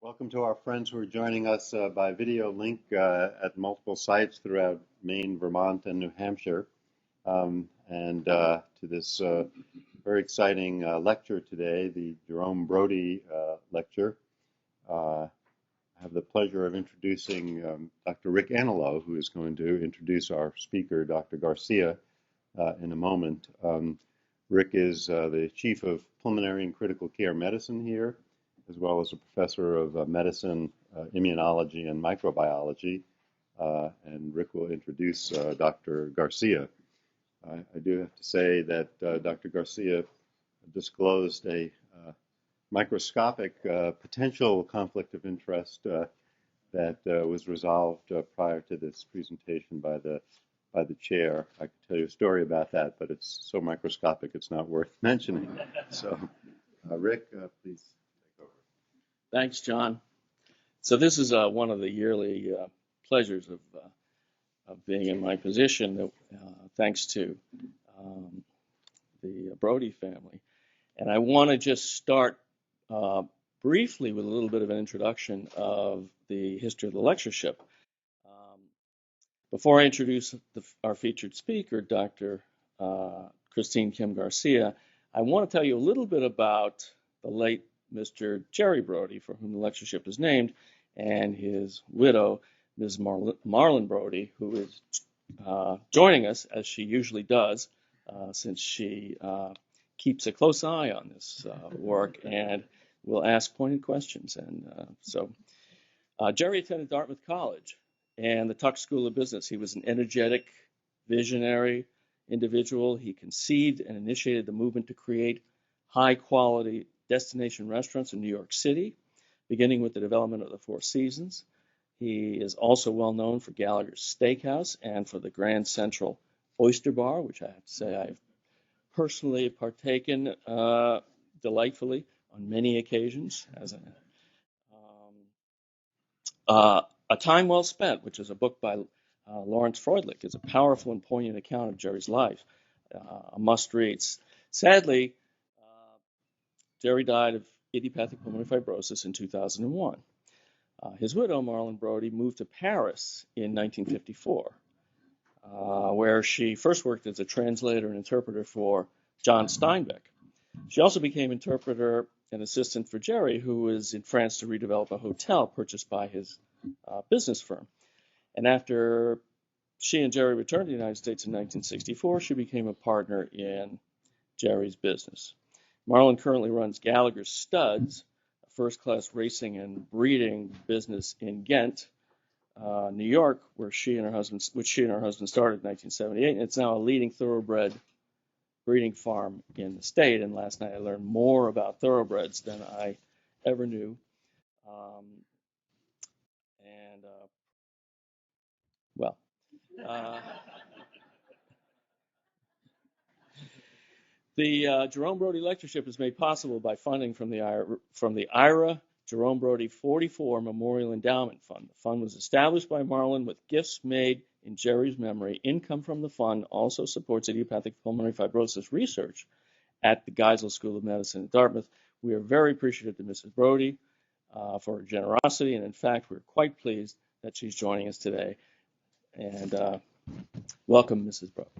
Welcome to our friends who are joining us by video link at multiple sites throughout Maine, Vermont, and New Hampshire, and to this very exciting lecture today, the Jerome Brody Lecture. I have the pleasure of introducing Dr. Rick Analo, who is going to introduce our speaker, Dr. Garcia, in a moment. Rick is the Chief of Pulmonary and Critical Care Medicine here, as well as a professor of medicine, immunology, and microbiology. And Rick will introduce Dr. Garcia. I do have to say that Dr. Garcia disclosed a microscopic potential conflict of interest that was resolved prior to this presentation by the chair. I could tell you a story about that, but it's so microscopic it's not worth mentioning. So, Rick, please. Thanks, John. So this is one of the yearly pleasures of being in my position, thanks to the Brody family. And I want to just start briefly with a little bit of an introduction of the history of the lectureship. Before I introduce our featured speaker, Dr. Christine Kim Garcia, I want to tell you a little bit about the late Mr. Jerry Brody, for whom the lectureship is named, and his widow, Ms. Marlon Brody, who is joining us, as she usually does, since she keeps a close eye on this work and will ask pointed questions. And so Jerry attended Dartmouth College and the Tuck School of Business. He was an energetic, visionary individual. He conceived and initiated the movement to create high-quality destination restaurants in New York City, beginning with the development of the Four Seasons. He is also well known for Gallagher's Steakhouse and for the Grand Central Oyster Bar, which I have to say I've personally partaken delightfully on many occasions. As A Time Well Spent, which is a book by Lawrence Freudlich, is a powerful and poignant account of Jerry's life, a must-read. Sadly, Jerry died of idiopathic pulmonary fibrosis in 2001. His widow, Marlon Brody, moved to Paris in 1954, where she first worked as a translator and interpreter for John Steinbeck. She also became interpreter and assistant for Jerry, who was in France to redevelop a hotel purchased by his business firm. And after she and Jerry returned to the United States in 1964, she became a partner in Jerry's business. Marlon currently runs Gallagher's Studs, a first-class racing and breeding business in Ghent, New York, which she and her husband started in 1978. And it's now a leading thoroughbred breeding farm in the state. And last night I learned more about thoroughbreds than I ever knew. The Jerome Brody Lectureship is made possible by funding from the IRA Jerome Brody '44 Memorial Endowment Fund. The fund was established by Marlon with gifts made in Jerry's memory. Income from the fund also supports idiopathic pulmonary fibrosis research at the Geisel School of Medicine at Dartmouth. We are very appreciative to Mrs. Brody for her generosity, and in fact, we're quite pleased that she's joining us today. And welcome, Mrs. Brody.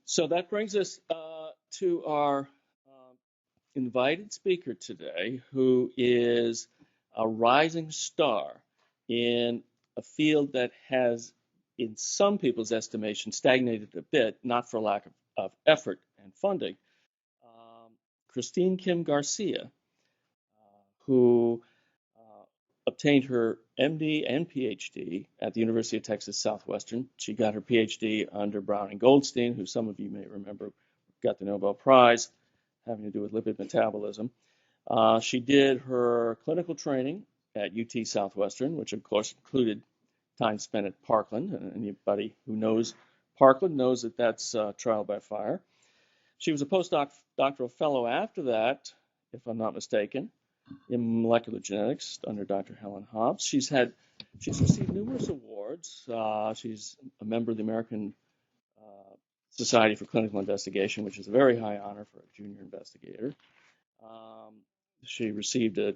So that brings us to our invited speaker today, who is a rising star in a field that has, in some people's estimation, stagnated a bit, not for lack of effort and funding. Christine Kim Garcia, who obtained her MD and PhD at the University of Texas Southwestern. She got her PhD under Brown and Goldstein, who some of you may remember got the Nobel Prize having to do with lipid metabolism. She did her clinical training at UT Southwestern, which of course included time spent at Parkland. And anybody who knows Parkland knows that that's trial by fire. She was a postdoctoral fellow after that, if I'm not mistaken, in molecular genetics under Dr. Helen Hobbs. She's received numerous awards. She's a member of the American Society for Clinical Investigation, which is a very high honor for a junior investigator. She received a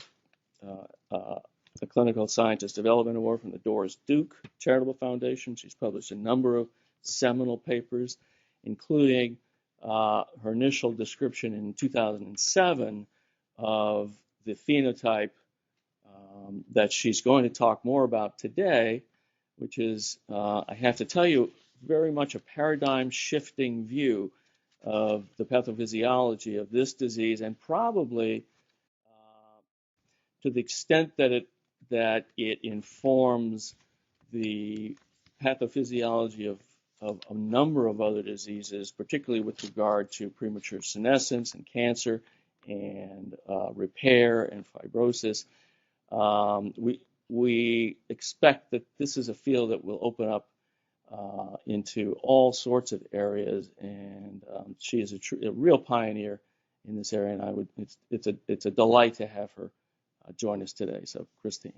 Clinical Scientist Development Award from the Doris Duke Charitable Foundation. She's published a number of seminal papers, including her initial description in 2007 of the phenotype that she's going to talk more about today, which is, I have to tell you, very much a paradigm-shifting view of the pathophysiology of this disease, and probably to the extent that it informs the pathophysiology of a number of other diseases, particularly with regard to premature senescence and cancer and repair and fibrosis. We expect that this is a field that will open up into all sorts of areas, and she is a real pioneer in this area, and it's a delight to have her join us today. So, Christine.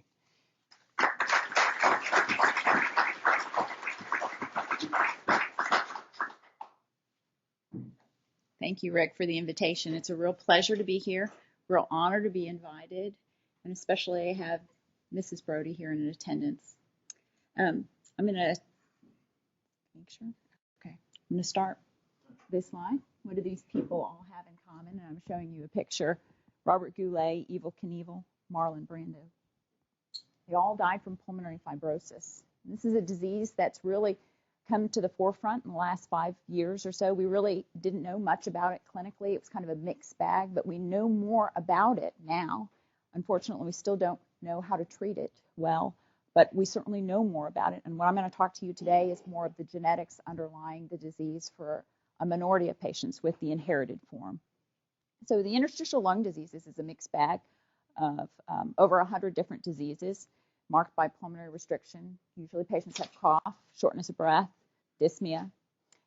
Thank you, Rick, for the invitation. It's a real pleasure to be here, real honor to be invited, and especially have Mrs. Brody here in attendance. I'm going to make sure. Okay, I'm going to start this slide. What do these people all have in common? And I'm showing you a picture. Robert Goulet, Evel Knievel, Marlon Brando. They all died from pulmonary fibrosis. This is a disease that's really come to the forefront in the last 5 years or so. We really didn't know much about it clinically. It was kind of a mixed bag, but we know more about it now. Unfortunately, we still don't know how to treat it well, but we certainly know more about it. And what I'm going to talk to you today is more of the genetics underlying the disease for a minority of patients with the inherited form. So the interstitial lung diseases is a mixed bag of over 100 different diseases marked by pulmonary restriction. Usually patients have cough, shortness of breath, dyspnea.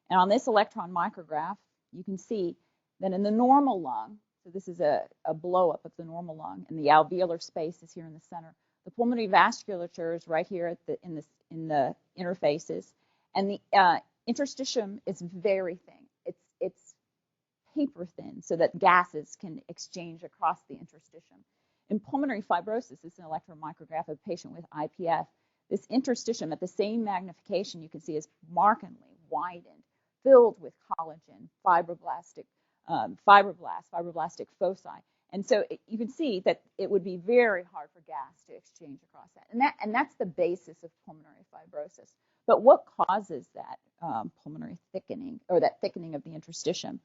And on this electron micrograph, you can see that in the normal lung, so this is a blow-up of the normal lung, and the alveolar space is here in the center. The pulmonary vasculature is right here at in the interfaces, and the interstitium is very thin. It's paper thin, so that gases can exchange across the interstitium. In pulmonary fibrosis, this is an electron micrograph of a patient with IPF. This interstitium, at the same magnification, you can see is markedly widened, filled with collagen, fibroblastic foci. And so you can see that it would be very hard for gas to exchange across that. And that's the basis of pulmonary fibrosis. But what causes that pulmonary thickening, or that thickening of the interstitium?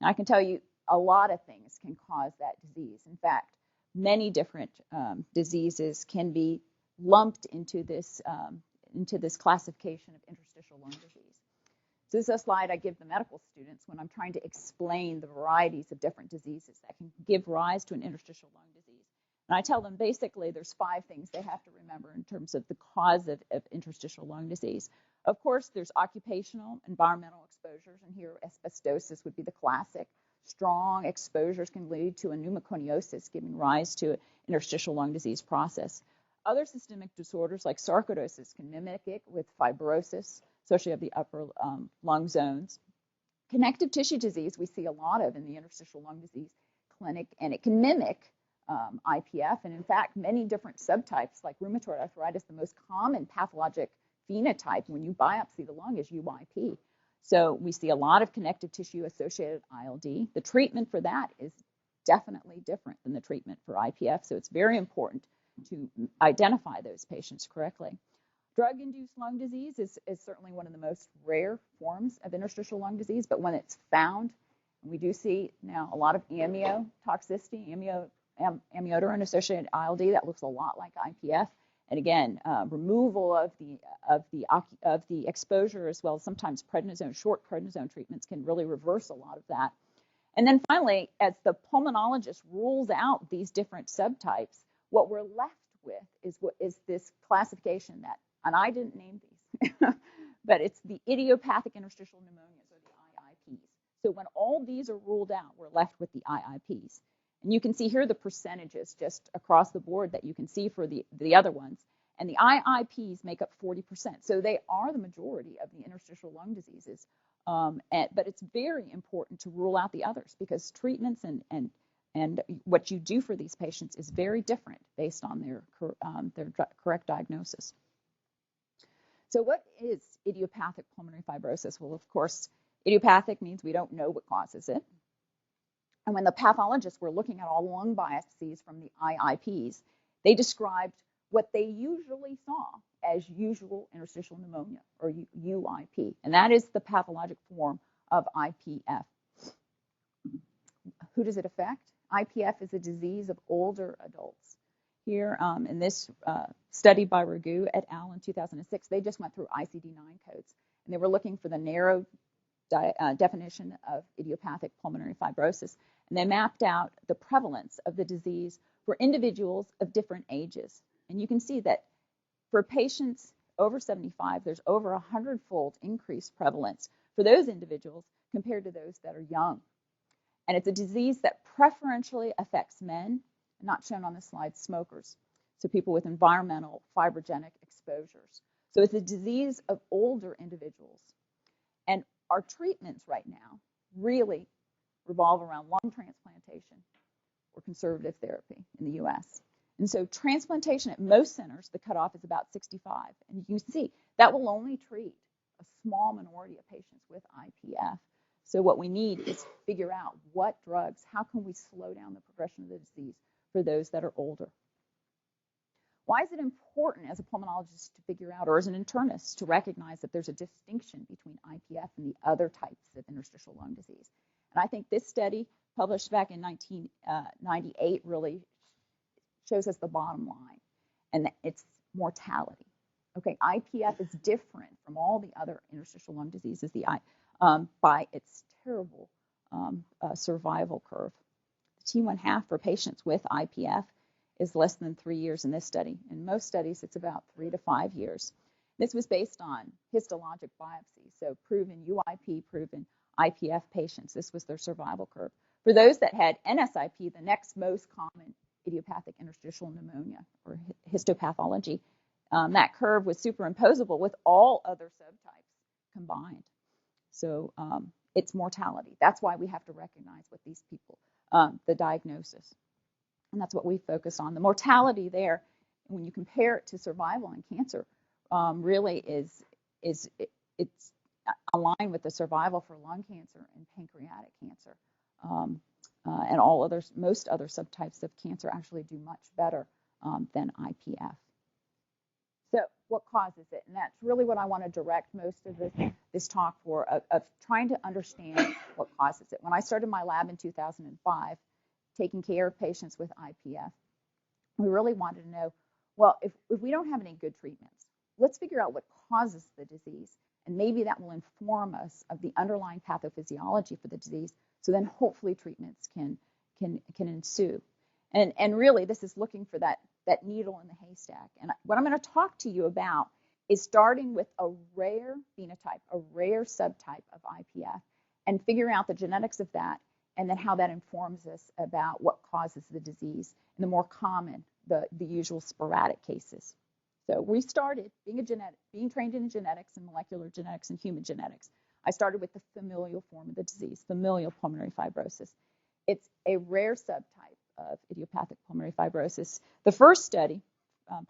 Now, I can tell you a lot of things can cause that disease. In fact, many different diseases can be lumped into this classification of interstitial lung disease. So this is a slide I give the medical students when I'm trying to explain the varieties of different diseases that can give rise to an interstitial lung disease. And I tell them basically there's 5 things they have to remember in terms of the cause of interstitial lung disease. Of course, there's occupational, environmental exposures, and here asbestosis would be the classic. Strong exposures can lead to a pneumoconiosis, giving rise to an interstitial lung disease process. Other systemic disorders like sarcoidosis can mimic it with fibrosis, especially of the upper lung zones. Connective tissue disease we see a lot of in the interstitial lung disease clinic, and it can mimic IPF. And in fact, many different subtypes like rheumatoid arthritis, the most common pathologic phenotype when you biopsy the lung is UIP. So we see a lot of connective tissue associated ILD. The treatment for that is definitely different than the treatment for IPF. So it's very important to identify those patients correctly. Drug-induced lung disease is certainly one of the most rare forms of interstitial lung disease, but when it's found, we do see now a lot of amiotoxicity, amiodarone associated ILD that looks a lot like IPF. And again, removal of the exposure, as well as sometimes short prednisone treatments can really reverse a lot of that. And then finally, as the pulmonologist rules out these different subtypes, what we're left with is this classification that, and I didn't name these, but it's the idiopathic interstitial pneumonias, or the IIPs. So when all these are ruled out, we're left with the IIPs. And you can see here the percentages just across the board that you can see for the other ones. And the IIPs make up 40%. So they are the majority of the interstitial lung diseases. But it's very important to rule out the others because treatments and what you do for these patients is very different based on their correct diagnosis. So what is idiopathic pulmonary fibrosis? Well, of course, idiopathic means we don't know what causes it. And when the pathologists were looking at all lung biopsies from the IIPs, they described what they usually saw as usual interstitial pneumonia, or UIP. And that is the pathologic form of IPF. Who does it affect? IPF is a disease of older adults. Here in this study by Ragu et al. In 2006, they just went through ICD-9 codes, and they were looking for the narrow definition of idiopathic pulmonary fibrosis, and they mapped out the prevalence of the disease for individuals of different ages. And you can see that for patients over 75, there's over 100-fold increased prevalence for those individuals compared to those that are young. And it's a disease that preferentially affects men, not shown on the slide, smokers, so people with environmental fibrogenic exposures. So it's a disease of older individuals. And our treatments right now really revolve around lung transplantation or conservative therapy in the U.S. And so transplantation at most centers, the cutoff is about 65. And you see that will only treat a small minority of patients with IPF. So what we need is figure out what drugs, how can we slow down the progression of the disease for those that are older. Why is it important as a pulmonologist to figure out, or as an internist, to recognize that there's a distinction between IPF and the other types of interstitial lung disease? And I think this study, published back in 1998, really shows us the bottom line, and it's mortality. Okay, IPF is different from all the other interstitial lung diseases by its terrible survival curve. The T1/2 for patients with IPF is less than 3 years in this study. In most studies, it's about 3 to 5 years. This was based on histologic biopsy, so proven UIP, proven IPF patients. This was their survival curve. For those that had NSIP, the next most common idiopathic interstitial pneumonia or histopathology, that curve was superimposable with all other subtypes combined. So it's mortality. That's why we have to recognize what these people, the diagnosis. And that's what we focus on. The mortality there, when you compare it to survival in cancer, really it's aligned with the survival for lung cancer and pancreatic cancer. And most other subtypes of cancer actually do much better than IPF. So what causes it? And that's really what I want to direct most of this talk for, of trying to understand what causes it. When I started my lab in 2005, taking care of patients with IPF, we really wanted to know, well, if we don't have any good treatments, let's figure out what causes the disease, and maybe that will inform us of the underlying pathophysiology for the disease, so then hopefully treatments can ensue. And really, this is looking for that needle in the haystack. And what I'm going to talk to you about is starting with a rare phenotype, a rare subtype of IPF, and figuring out the genetics of that, and then how that informs us about what causes the disease, and the more common, the usual sporadic cases. So we started being trained in genetics and molecular genetics and human genetics. I started with the familial form of the disease, familial pulmonary fibrosis. It's a rare subtype of idiopathic pulmonary fibrosis. The first study,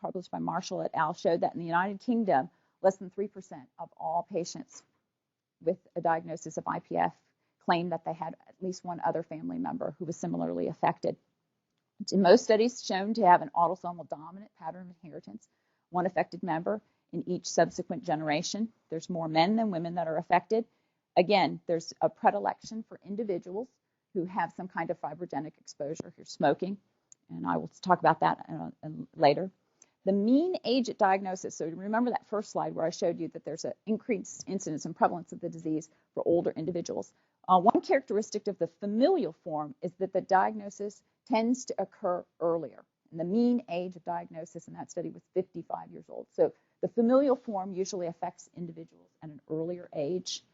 published by Marshall et al., showed that in the United Kingdom, less than 3% of all patients with a diagnosis of IPF claimed that they had at least one other family member who was similarly affected. In most studies shown to have an autosomal dominant pattern of inheritance, one affected member in each subsequent generation. There's more men than women that are affected. Again, there's a predilection for individuals who have some kind of fibrogenic exposure if you're smoking, and I will talk about that later. The mean age at diagnosis, so remember that first slide where I showed you that there's an increased incidence and prevalence of the disease for older individuals. One characteristic of the familial form is that the diagnosis tends to occur earlier. And the mean age of diagnosis in that study was 55 years old. So the familial form usually affects individuals at an earlier age.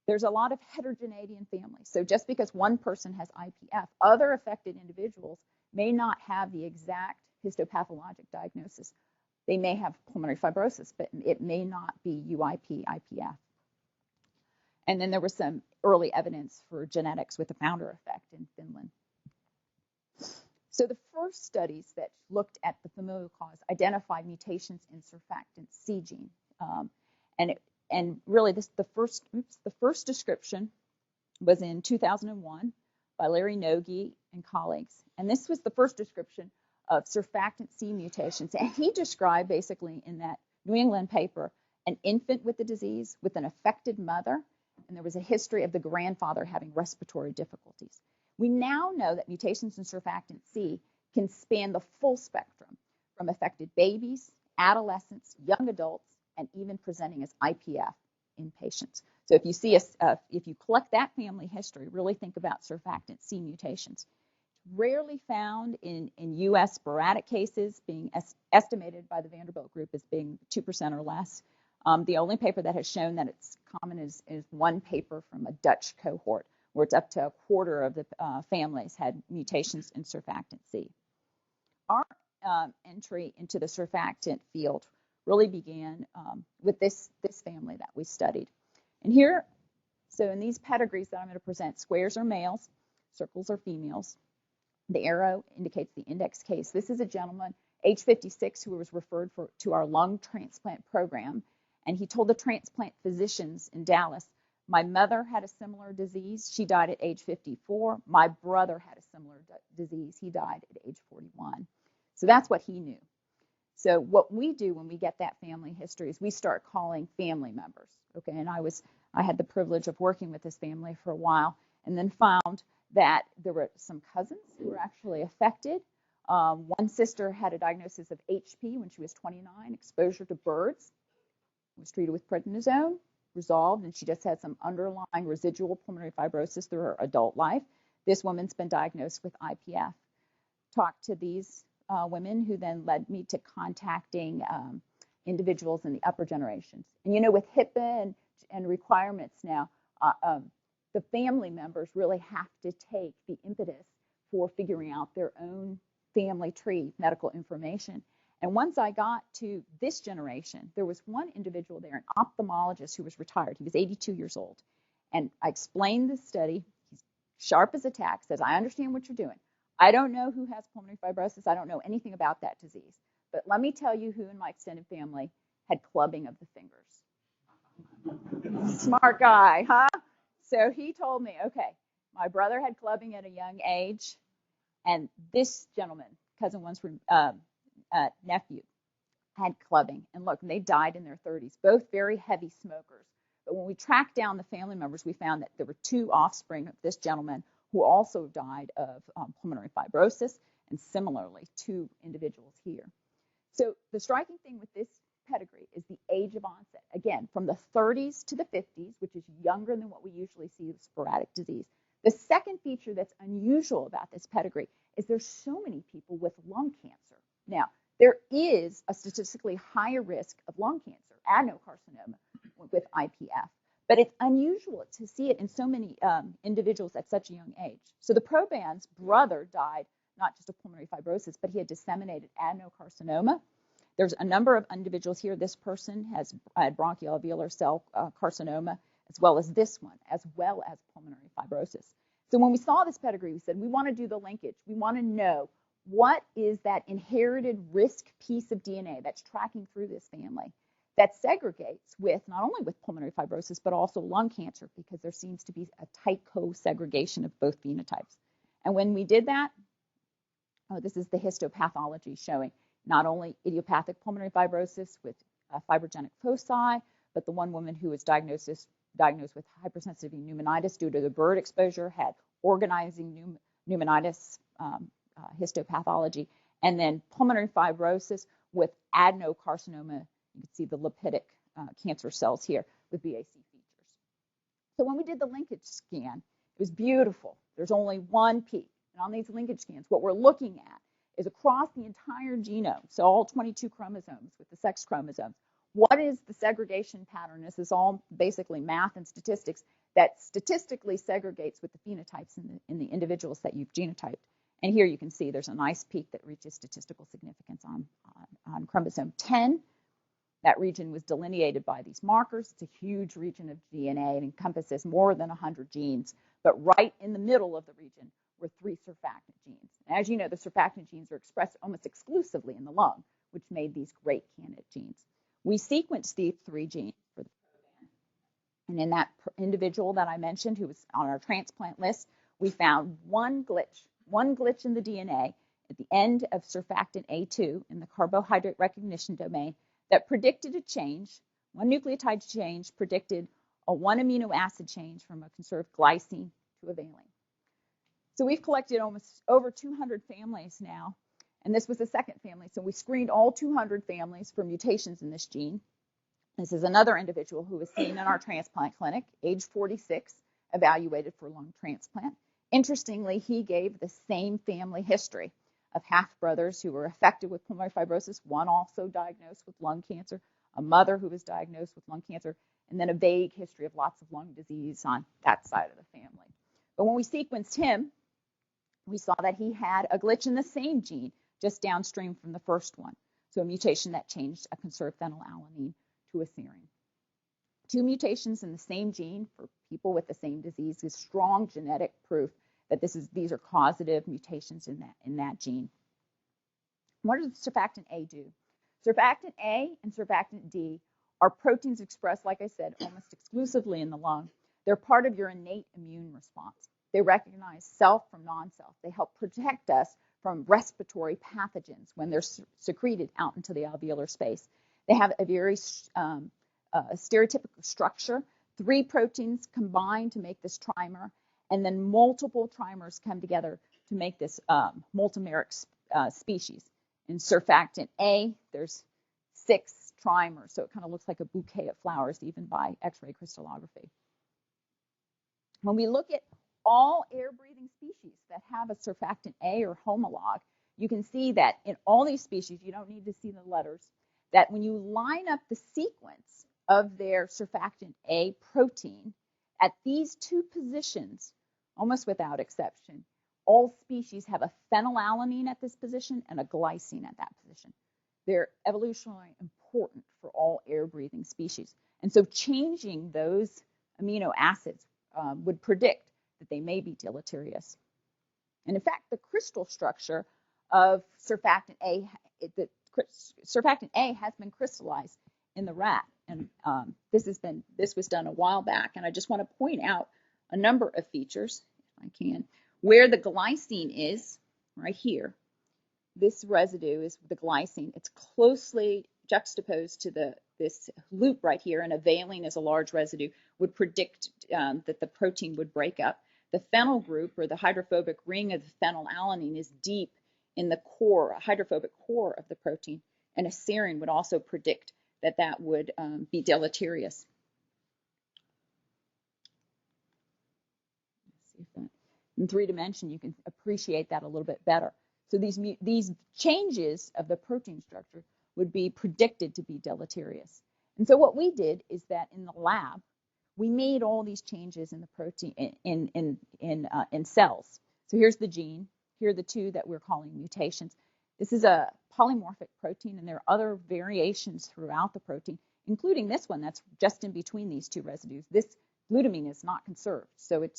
There's a lot of heterogeneity in families. So just because one person has IPF, other affected individuals may not have the exact histopathologic diagnosis. They may have pulmonary fibrosis, but it may not be UIP, IPF. And then there was some early evidence for genetics with the founder effect in Finland. So the first studies that looked at the familial cause identified mutations in surfactant C gene. And really the first description was in 2001 by Larry Nogi and colleagues. And this was the first description of surfactant C mutations. And he described basically in that New England paper an infant with the disease with an affected mother, and there was a history of the grandfather having respiratory difficulties. We now know that mutations in surfactant C can span the full spectrum from affected babies, adolescents, young adults, and even presenting as IPF in patients. So if you see if you collect that family history, really think about surfactant C mutations. Rarely found in U.S. sporadic cases, being estimated by the Vanderbilt group as being 2% or less. The only paper that has shown that it's common is one paper from a Dutch cohort, where it's up to a quarter of the families had mutations in surfactant C. Our entry into the surfactant field really began with this family that we studied. And here, so in these pedigrees that I'm going to present, squares are males, circles are females. The arrow indicates the index case. This is a gentleman, age 56, who was referred to our lung transplant program. And he told the transplant physicians in Dallas, my mother had a similar disease. She died at age 54. My brother had a similar disease. He died at age 41. So that's what he knew. So what we do when we get that family history is we start calling family members. Okay, and I had the privilege of working with this family for a while, and then found that there were some cousins who were actually affected. One sister had a diagnosis of HP when she was 29, exposure to birds, was treated with prednisone, resolved, and she just had some underlying residual pulmonary fibrosis through her adult life. This woman's been diagnosed with IPF. Talked to these women, who then led me to contacting individuals in the upper generations. And you know, with HIPAA and requirements now, the family members really have to take the impetus for figuring out their own family tree medical information. And once I got to this generation, there was one individual there, an ophthalmologist who was retired. He was 82 years old. And I explained the study. He's sharp as a tack, says, I understand what you're doing. I don't know who has pulmonary fibrosis. I don't know anything about that disease. But let me tell you who in my extended family had clubbing of the fingers. Smart guy, huh? So he told me, okay, my brother had clubbing at a young age, and this gentleman, cousin one's nephew, had clubbing. And look, they died in their 30s, both very heavy smokers. But when we tracked down the family members, we found that there were two offspring of this gentleman who also died of pulmonary fibrosis, and similarly, two individuals here. So the striking thing with this pedigree is the age of onset. Again, from the 30s to the 50s, which is younger than what we usually see with sporadic disease. The second feature that's unusual about this pedigree is there's so many people with lung cancer. Now, there is a statistically higher risk of lung cancer, adenocarcinoma, with IPF. But it's unusual to see it in so many individuals at such a young age. So the Proband's brother died not just of pulmonary fibrosis, but he had disseminated adenocarcinoma. There's a number of individuals here. This person has had bronchoalveolar cell carcinoma, as well as this one, as well as pulmonary fibrosis. So when we saw this pedigree, we said, we want to do the linkage. We want to know what is that inherited risk piece of DNA that's tracking through this family that segregates with not only with pulmonary fibrosis, but also lung cancer, because there seems to be a tight co-segregation of both phenotypes. And when we did that, this is the histopathology showing not only idiopathic pulmonary fibrosis with fibrogenic foci, but the one woman who was diagnosed with hypersensitivity pneumonitis due to the bird exposure had organizing pneumonitis histopathology, and then pulmonary fibrosis with adenocarcinoma. You can see the lipidic cancer cells here with BAC features. So when we did the linkage scan, it was beautiful. There's only one peak. And on these linkage scans, what we're looking at is across the entire genome, so all 22 chromosomes with the sex chromosomes, what is the segregation pattern? This is all basically math and statistics that statistically segregates with the phenotypes in the individuals that you've genotyped. And here you can see there's a nice peak that reaches statistical significance on chromosome 10. That region was delineated by these markers. It's a huge region of DNA. It encompasses more than 100 genes. But right in the middle of the region were 3 surfactant genes. And as you know, the surfactant genes are expressed almost exclusively in the lung, which made these great candidate genes. We sequenced these 3 genes for the Proband. And in that individual that I mentioned who was on our transplant list, we found one glitch in the DNA at the end of surfactant A2 in the carbohydrate recognition domain that predicted a change. One nucleotide change predicted a 1 amino acid change from a conserved glycine to a valine. So we've collected almost over 200 families now, and this was the second family. So we screened all 200 families for mutations in this gene. This is another individual who was seen in our transplant clinic, age 46, evaluated for lung transplant. Interestingly, he gave the same family history of half-brothers who were affected with pulmonary fibrosis, one also diagnosed with lung cancer, a mother who was diagnosed with lung cancer, and then a vague history of lots of lung disease on that side of the family. But when we sequenced him, we saw that he had a glitch in the same gene just downstream from the first one, so a mutation that changed a conserved phenylalanine to a serine. 2 mutations in the same gene for people with the same disease is strong genetic proof that these are causative mutations in that gene. What does surfactant A do? Surfactant A and surfactant D are proteins expressed, like I said, almost exclusively in the lung. They're part of your innate immune response. They recognize self from non-self. They help protect us from respiratory pathogens when they're secreted out into the alveolar space. They have a very stereotypical structure. 3 proteins combine to make this trimer, and then multiple trimers come together to make this multimeric species. In surfactant A, there's 6 trimers, so it kind of looks like a bouquet of flowers even by X-ray crystallography. When we look at all air-breathing species that have a surfactant A or homolog, you can see that in all these species, you don't need to see the letters, that when you line up the sequence of their surfactant A protein at these 2 positions, almost without exception, all species have a phenylalanine at this position and a glycine at that position. They're evolutionarily important for all air-breathing species. And so changing those amino acids would predict that they may be deleterious. And in fact, the crystal structure of surfactant A, surfactant A has been crystallized in the rat. And this was done a while back. And I just want to point out a number of features, if I can, where the glycine is, right here. This residue is the glycine. It's closely juxtaposed to this loop right here, and a valine is a large residue, would predict that the protein would break up. The phenyl group, or the hydrophobic ring of the phenylalanine, is deep in the core, hydrophobic core of the protein, and a serine would also predict that that would be deleterious. In 3 dimension, you can appreciate that a little bit better. So these changes of the protein structure would be predicted to be deleterious. And so what we did is that in the lab, we made all these changes in the protein in cells. So here's the gene. Here are the 2 that we're calling mutations. This is a polymorphic protein, and there are other variations throughout the protein, including this one that's just in between these 2 residues. This glutamine is not conserved, so it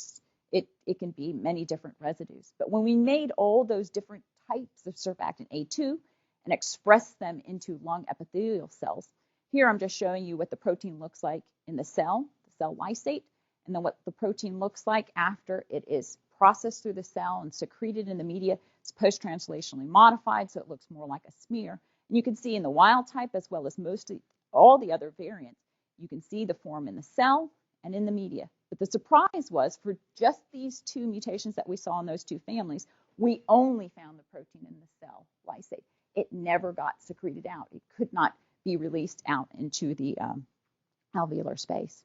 can be many different residues. But when we made all those different types of surfactant A2 and expressed them into lung epithelial cells, here I'm just showing you what the protein looks like in the cell lysate, and then what the protein looks like after it is processed through the cell and secreted in the media. It's post-translationally modified, so it looks more like a smear. And you can see in the wild type, as well as mostly all the other variants, you can see the form in the cell and in the media. But the surprise was, for just these 2 mutations that we saw in those 2 families, we only found the protein in the cell lysate. It never got secreted out. It could not be released out into the alveolar space.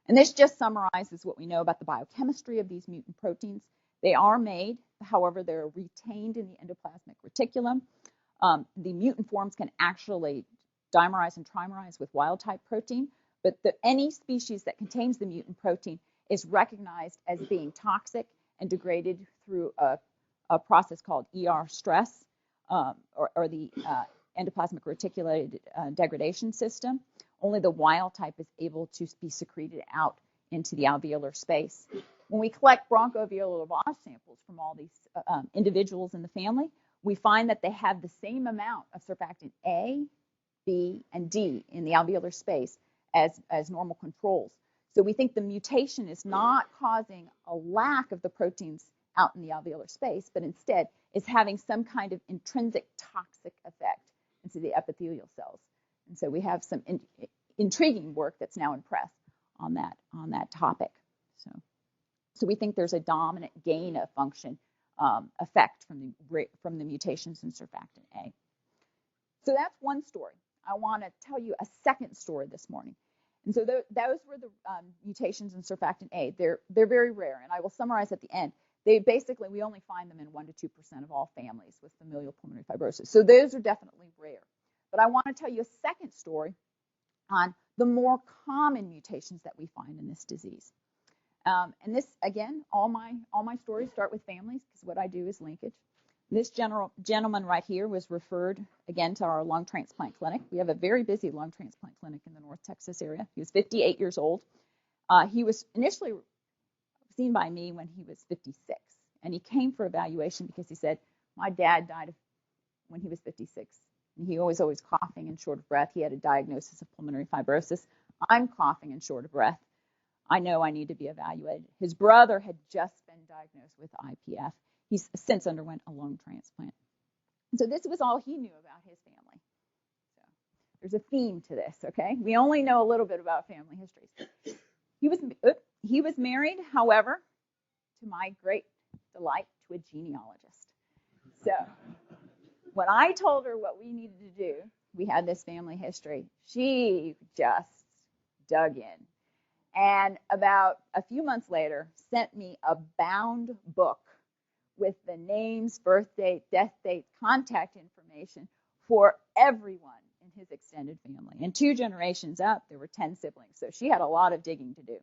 And this just summarizes what we know about the biochemistry of these mutant proteins. They are made, however, they're retained in the endoplasmic reticulum. The mutant forms can actually dimerize and trimerize with wild-type protein, but any species that contains the mutant protein is recognized as being toxic and degraded through a process called ER stress, or the endoplasmic reticulated degradation system. Only the wild type is able to be secreted out into the alveolar space. When we collect bronchoalveolar lavage samples from all these individuals in the family, we find that they have the same amount of surfactant A, B, and D in the alveolar space as normal controls. So we think the mutation is not causing a lack of the proteins out in the alveolar space, but instead is having some kind of intrinsic toxic effect into the epithelial cells. And so we have some intriguing work that's now in press on that topic. So we think there's a dominant gain of function effect from the mutations in surfactant A. So that's one story. I want to tell you a second story this morning. And so those were the mutations in surfactant A. They're very rare, and I will summarize at the end. We only find them in 1 to 2% of all families with familial pulmonary fibrosis. So those are definitely rare. But I want to tell you a second story on the more common mutations that we find in this disease. And this, again, all my stories start with families because what I do is linkage. This gentleman right here was referred, again, to our lung transplant clinic. We have a very busy lung transplant clinic in the North Texas area. He was 58 years old. He was initially seen by me when he was 56. And he came for evaluation because he said, my dad died when he was 56. And he was always coughing and short of breath. He had a diagnosis of pulmonary fibrosis. I'm coughing and short of breath. I know I need to be evaluated. His brother had just been diagnosed with IPF. He's since underwent a lung transplant. And so this was all he knew about his family. So there's a theme to this, okay? We only know a little bit about family histories. He was married, however, to my great delight, to a genealogist. So when I told her what we needed to do, we had this family history, she just dug in. And about a few months later, sent me a bound book with the names, birth date, death date, contact information for everyone in his extended family. And 2 generations up, there were 10 siblings. So she had a lot of digging to do.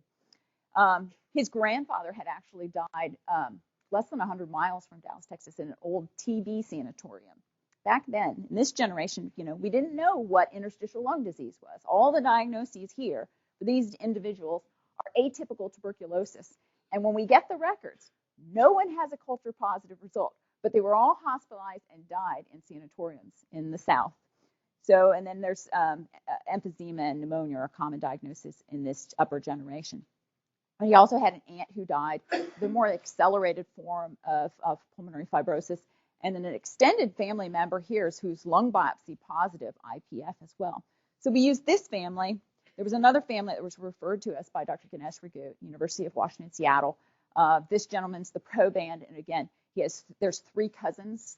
His grandfather had actually died less than 100 miles from Dallas, Texas, in an old TB sanatorium. Back then, in this generation, we didn't know what interstitial lung disease was. All the diagnoses here for these individuals are atypical tuberculosis. And when we get the records, no one has a culture positive result, but they were all hospitalized and died in sanatoriums in the South. So, and then there's emphysema and pneumonia are a common diagnosis in this upper generation. And he also had an aunt who died, the more accelerated form of pulmonary fibrosis, and then an extended family member here who's lung biopsy positive IPF as well. So we used this family. There was another family that was referred to us by Dr. Ganesh Ragu, University of Washington, Seattle. This gentleman's the Proband, and again, there's 3 cousins.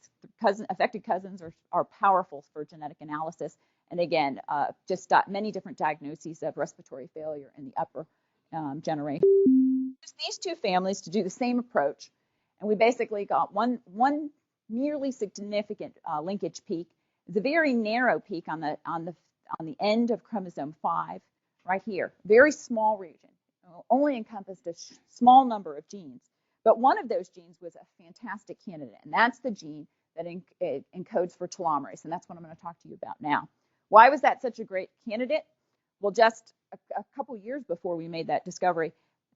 Affected cousins are powerful for genetic analysis, and again, just many different diagnoses of respiratory failure in the upper generation. Just these 2 families to do the same approach, and we basically got one nearly significant linkage peak. It's a very narrow peak on the end of chromosome 5, right here. Very small region, only encompassed a small number of genes. But one of those genes was a fantastic candidate, and that's the gene that encodes for telomerase, and that's what I'm going to talk to you about now. Why was that such a great candidate? Well, just a couple years before we made that discovery,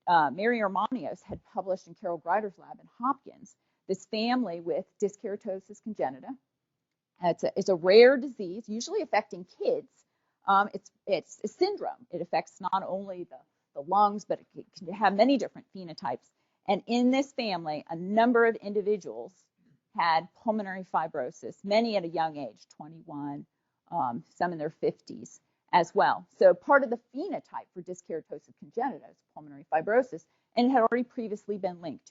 Mary Armanios had published in Carol Greider's lab in Hopkins this family with Dyskeratosis congenita. It's a rare disease, usually affecting kids. It's a syndrome. It affects not only the lungs, but it can have many different phenotypes. And in this family, a number of individuals had pulmonary fibrosis, many at a young age, 21, some in their 50s as well. So part of the phenotype for Dyskeratosis congenita is pulmonary fibrosis, and it had already previously been linked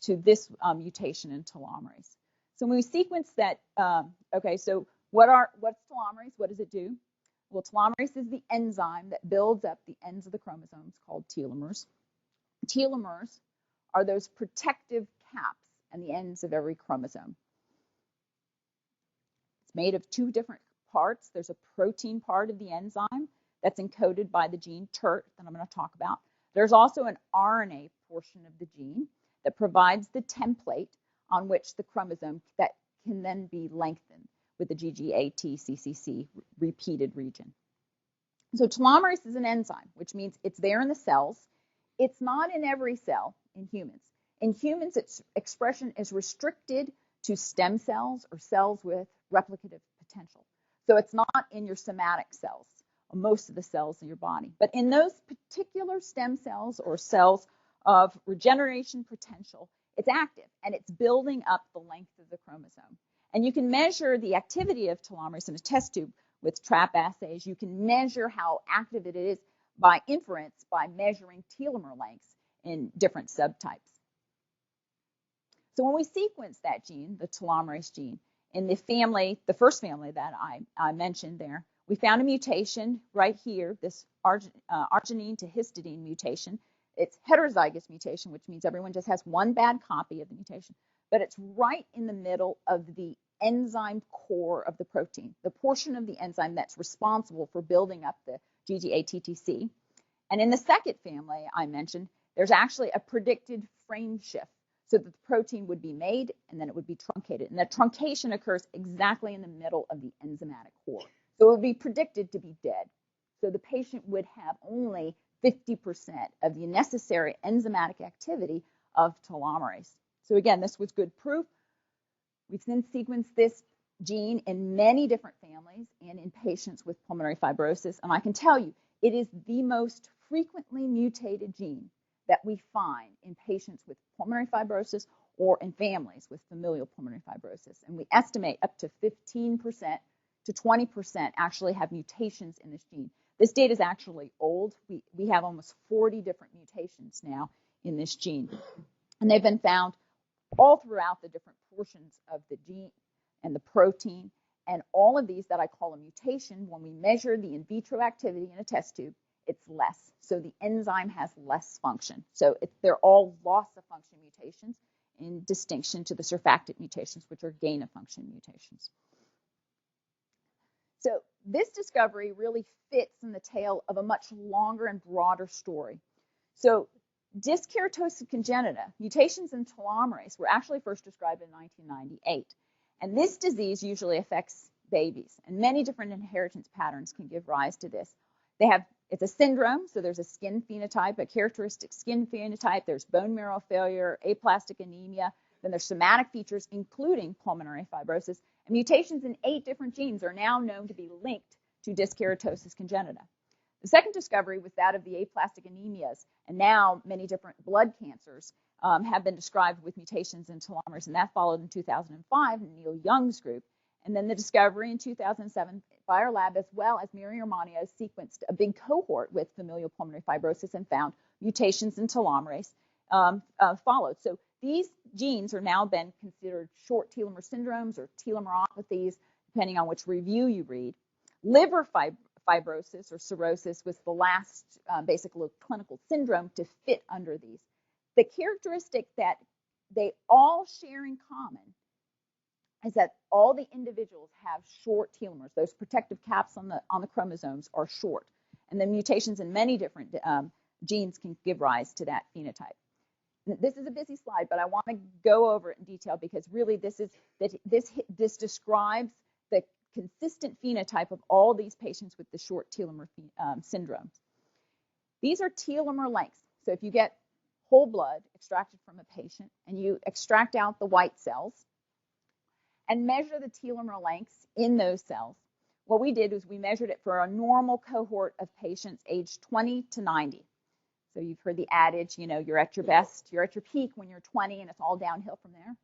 to this mutation in telomerase. So when we sequence that, so what's telomerase? What does it do? Well, telomerase is the enzyme that builds up the ends of the chromosomes called telomeres. Telomeres are those protective caps on the ends of every chromosome. It's made of 2 different parts. There's a protein part of the enzyme that's encoded by the gene TERT that I'm going to talk about. There's also an RNA portion of the gene that provides the template on which the chromosome that can then be lengthened. with the GGAT-CCC repeated region. So telomerase is an enzyme, which means it's there in the cells. It's not in every cell in humans. In humans, its expression is restricted to stem cells or cells with replicative potential. So it's not in your somatic cells, or most of the cells in your body. But in those particular stem cells or cells of regeneration potential, it's active, and it's building up the length of the chromosome. And you can measure the activity of telomerase in a test tube with trap assays. You can measure how active it is by inference by measuring telomere lengths in different subtypes. So when we sequence that gene, the telomerase gene, in the family, the first family that I mentioned there, we found a mutation right here, this arginine to histidine mutation. It's heterozygous mutation, which means everyone just has one bad copy of the mutation, but it's right in the middle of the enzyme core of the protein, the portion of the enzyme that's responsible for building up the GGATTC. And in the second family I mentioned, there's actually a predicted frame shift, so that the protein would be made and then it would be truncated. And the truncation occurs exactly in the middle of the enzymatic core. So it would be predicted to be dead. So the patient would have only 50% of the necessary enzymatic activity of telomerase. So again, this was good proof. We've then sequenced this gene in many different families and in patients with pulmonary fibrosis. And I can tell you, it is the most frequently mutated gene that we find in patients with pulmonary fibrosis or in families with familial pulmonary fibrosis. And we estimate up to 15% to 20% actually have mutations in this gene. This data is actually old. We have almost 40 different mutations now in this gene. And they've been found all throughout the different portions of the gene and the protein. And all of these that I call a mutation, when we measure the in vitro activity in a test tube, it's less. So the enzyme has less function. So they're all loss of function mutations in distinction to the surfactant mutations, which are gain of function mutations. So this discovery really fits in the tail of a much longer and broader story. So Dyskeratosis congenita, mutations in telomerase, were actually first described in 1998. And this disease usually affects babies, and many different inheritance patterns can give rise to this. It's a syndrome, so there's a skin phenotype, a characteristic skin phenotype, there's bone marrow failure, aplastic anemia, then there's somatic features, including pulmonary fibrosis, and mutations in 8 different genes are now known to be linked to Dyskeratosis congenita. The second discovery was that of the aplastic anemias, and now many different blood cancers have been described with mutations in telomerase, and that followed in 2005 in Neil Young's group. And then the discovery in 2007 by our lab, as well as Miriam Armanio, sequenced a big cohort with familial pulmonary fibrosis and found mutations in telomerase followed. So these genes are now been considered short telomere syndromes or telomeropathies, depending on which review you read. Liver fibrosis or cirrhosis was the last basically clinical syndrome to fit under these. The characteristic that they all share in common is that all the individuals have short telomeres. Those protective caps on the chromosomes are short, and the mutations in many different genes can give rise to that phenotype. This is a busy slide, but I want to go over it in detail because really this describes the consistent phenotype of all these patients with the short telomere syndrome. These are telomere lengths. So if you get whole blood extracted from a patient and you extract out the white cells and measure the telomere lengths in those cells, what we did was we measured it for a normal cohort of patients aged 20 to 90. So you've heard the adage, you're at your best, you're at your peak when you're 20 and it's all downhill from there.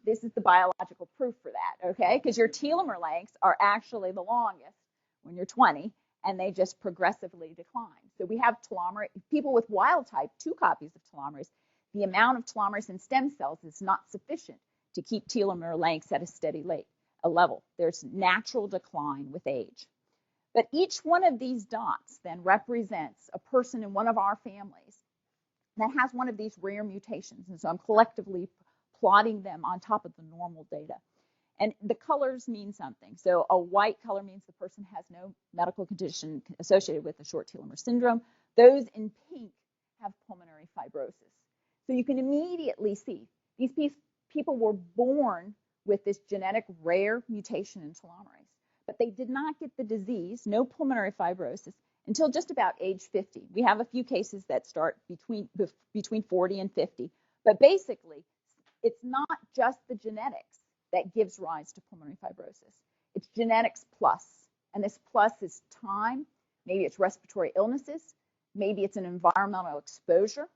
This is the biological proof for that, okay? Because your telomere lengths are actually the longest when you're 20, and they just progressively decline. So we have telomerase, people with wild type, 2 copies of telomerase, the amount of telomerase in stem cells is not sufficient to keep telomere lengths at a steady level. There's natural decline with age. But each one of these dots then represents a person in one of our families that has one of these rare mutations. And so I'm collectively plotting them on top of the normal data. And the colors mean something. So a white color means the person has no medical condition associated with the short telomere syndrome. Those in pink have pulmonary fibrosis. So you can immediately see these people were born with this genetic rare mutation in telomerase. But they did not get the disease, no pulmonary fibrosis, until just about age 50. We have a few cases that start between 40 and 50. But basically, it's not just the genetics that gives rise to pulmonary fibrosis. It's genetics plus. And this plus is time. Maybe it's respiratory illnesses. Maybe it's an environmental exposure.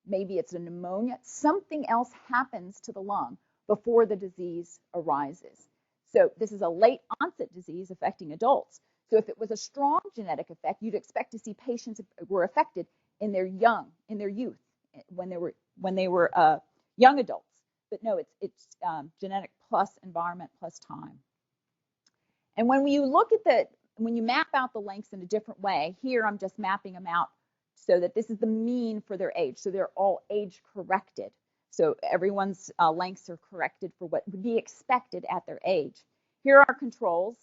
Maybe it's a pneumonia. Something else happens to the lung before the disease arises. So this is a late onset disease affecting adults. So if it was a strong genetic effect, you'd expect to see patients were affected in their youth, when they were young adults. But no, it's genetic plus environment plus time. And when you look at when you map out the lengths in a different way, here I'm just mapping them out so that this is the mean for their age. So they're all age corrected. So everyone's lengths are corrected for what would be expected at their age. Here are controls.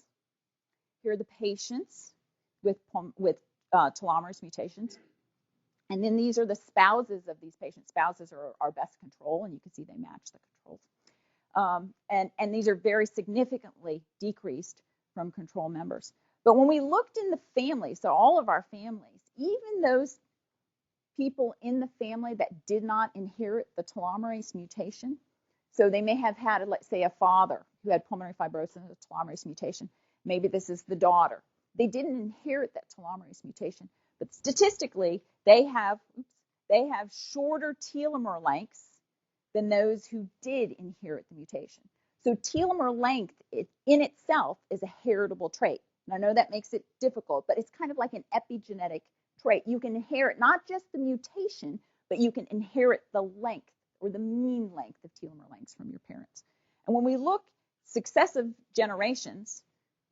Here are the patients with telomerase mutations. And then these are the spouses of these patients. Spouses are our best control, and you can see they match the controls. And these are very significantly decreased from control members. But when we looked in the family, so all of our families, even those people in the family that did not inherit the telomerase mutation, so they may have had, let's say, a father who had pulmonary fibrosis and a telomerase mutation. Maybe this is the daughter. They didn't inherit that telomerase mutation, but statistically, they have shorter telomere lengths than those who did inherit the mutation. So telomere length in itself is a heritable trait. And I know that makes it difficult, but it's kind of like an epigenetic trait. You can inherit not just the mutation, but you can inherit the length or the mean length of telomere lengths from your parents. And when we look successive generations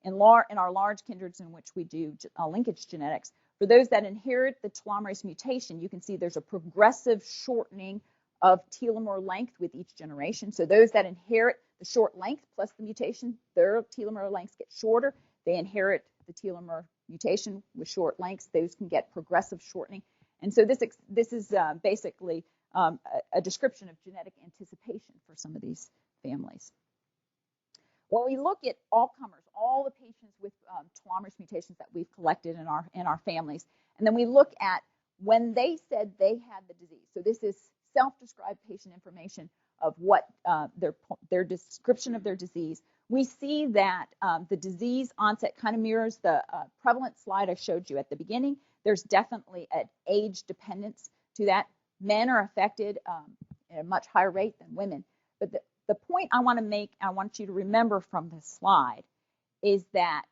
in our large kindreds in which we do linkage genetics, for those that inherit the telomerase mutation, you can see there's a progressive shortening of telomere length with each generation. So those that inherit the short length plus the mutation, their telomere lengths get shorter. They inherit the telomere mutation with short lengths. Those can get progressive shortening. And so this is basically a description of genetic anticipation for some of these families. When we look at all comers, all the patients with telomerase mutations that we've collected in our families, and then we look at when they said they had the disease. So this is self-described patient information of what their description of their disease. We see that the disease onset kind of mirrors the prevalence slide I showed you at the beginning. There's definitely an age dependence to that. Men are affected at a much higher rate than women. But the point I want to make, I want you to remember from this slide, is that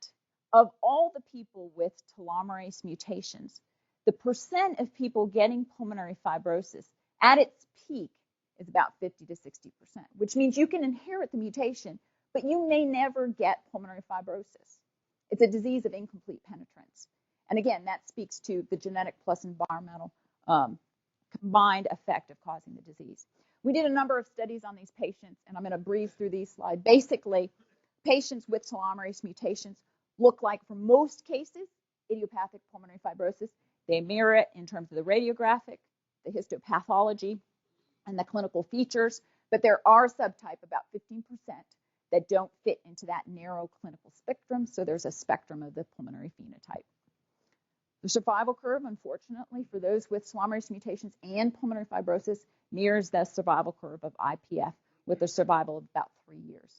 of all the people with telomerase mutations, the percent of people getting pulmonary fibrosis at its peak is about 50 to 60%, which means you can inherit the mutation, but you may never get pulmonary fibrosis. It's a disease of incomplete penetrance. And again, that speaks to the genetic plus environmental combined effect of causing the disease. We did a number of studies on these patients, and I'm going to breeze through these slides. Basically, patients with telomerase mutations look like, for most cases, idiopathic pulmonary fibrosis. They mirror it in terms of the radiographic, the histopathology, and the clinical features, but there are subtype, about 15%, that don't fit into that narrow clinical spectrum, so there's a spectrum of the pulmonary phenotype. The survival curve, unfortunately, for those with telomerase mutations and pulmonary fibrosis mirrors the survival curve of IPF with a survival of about 3 years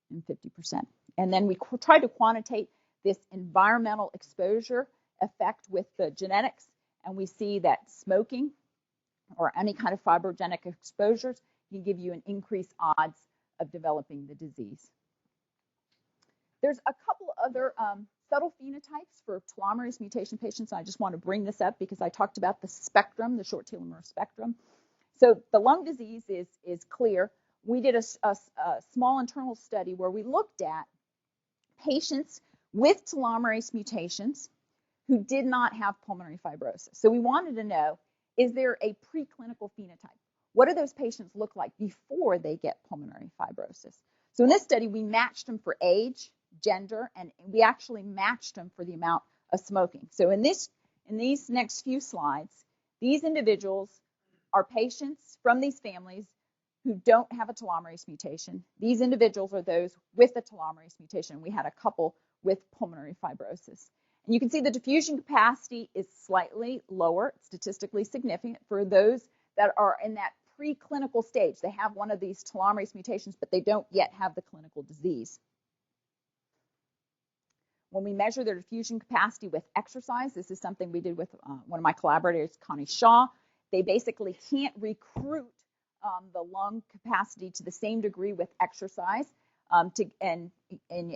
and 50%. And then we tried to quantitate this environmental exposure effect with the genetics, and we see that smoking or any kind of fibrogenic exposures can give you an increased odds of developing the disease. There's a couple other subtle phenotypes for telomerase mutation patients. I just want to bring this up because I talked about the spectrum, the short telomere spectrum. So the lung disease is clear. We did a small internal study where we looked at patients with telomerase mutations who did not have pulmonary fibrosis. So we wanted to know, is there a preclinical phenotype? What do those patients look like before they get pulmonary fibrosis? So in this study, we matched them for age, gender, and we actually matched them for the amount of smoking. So in these next few slides, these individuals are patients from these families who don't have a telomerase mutation. These individuals are those with a telomerase mutation. We had a couple with pulmonary fibrosis. And you can see the diffusion capacity is slightly lower, statistically significant for those that are in that preclinical stage. They have one of these telomerase mutations, but they don't yet have the clinical disease. When we measure their diffusion capacity with exercise, this is something we did with one of my collaborators, Connie Shaw. They basically can't recruit the lung capacity to the same degree with exercise. And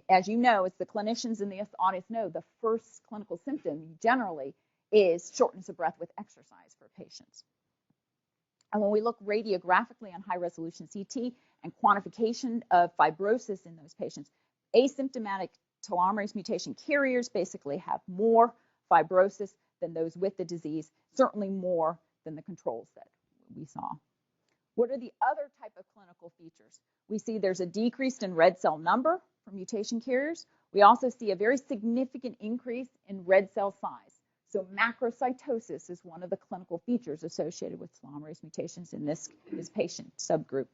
as you know, as the clinicians in the audience know, the first clinical symptom generally is shortness of breath with exercise for patients. And when we look radiographically on high-resolution CT and quantification of fibrosis in those patients, asymptomatic telomerase mutation carriers basically have more fibrosis than those with the disease, certainly more than the controls that we saw. What are the other type of clinical features? We see there's a decrease in red cell number for mutation carriers. We also see a very significant increase in red cell size. So macrocytosis is one of the clinical features associated with telomerase mutations in this patient subgroup.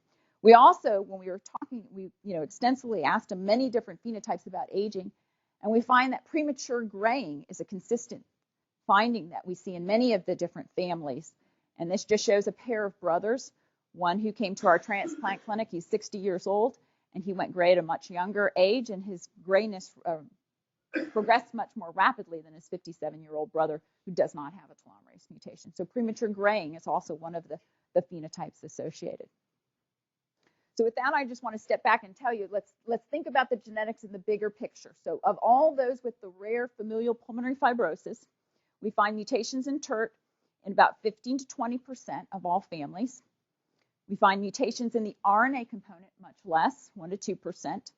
We also, when we were talking, we extensively asked them many different phenotypes about aging, and we find that premature graying is a consistent finding that we see in many of the different families. And this just shows a pair of brothers, one who came to our transplant clinic. He's 60 years old, and he went gray at a much younger age, and his grayness progressed much more rapidly than his 57-year-old brother who does not have a telomerase mutation. So premature graying is also one of the phenotypes associated. So with that, I just want to step back and tell you, let's think about the genetics in the bigger picture. So of all those with the rare familial pulmonary fibrosis, we find mutations in TERT in about 15 to 20% of all families. We find mutations in the RNA component much less, 1 to 2%.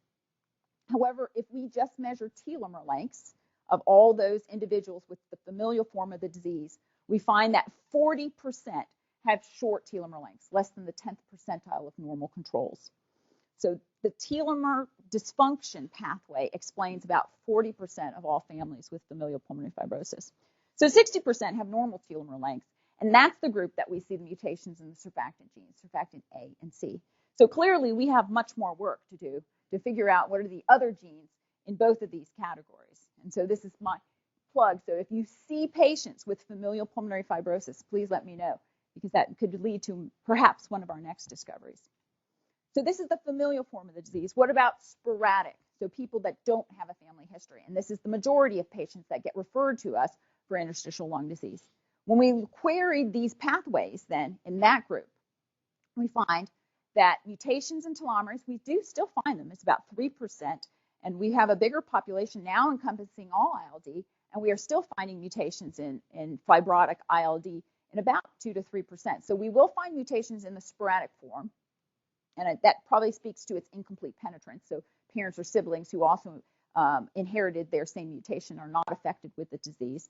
However, if we just measure telomere lengths of all those individuals with the familial form of the disease, we find that 40% have short telomere lengths, less than the 10th percentile of normal controls. So the telomere dysfunction pathway explains about 40% of all families with familial pulmonary fibrosis. So 60% have normal telomere lengths, and that's the group that we see the mutations in the surfactant genes, surfactant A and C. So clearly we have much more work to do to figure out what are the other genes in both of these categories. And so this is my plug. So if you see patients with familial pulmonary fibrosis, please let me know, because that could lead to perhaps one of our next discoveries. So this is the familial form of the disease. What about sporadic? So people that don't have a family history. And this is the majority of patients that get referred to us for interstitial lung disease. When we queried these pathways then in that group, we find that mutations in telomerase, we do still find them. It's about 3%. And we have a bigger population now encompassing all ILD. And we are still finding mutations in fibrotic ILD in about 2 to 3%. So we will find mutations in the sporadic form. And that probably speaks to its incomplete penetrance. So parents or siblings who also inherited their same mutation are not affected with the disease.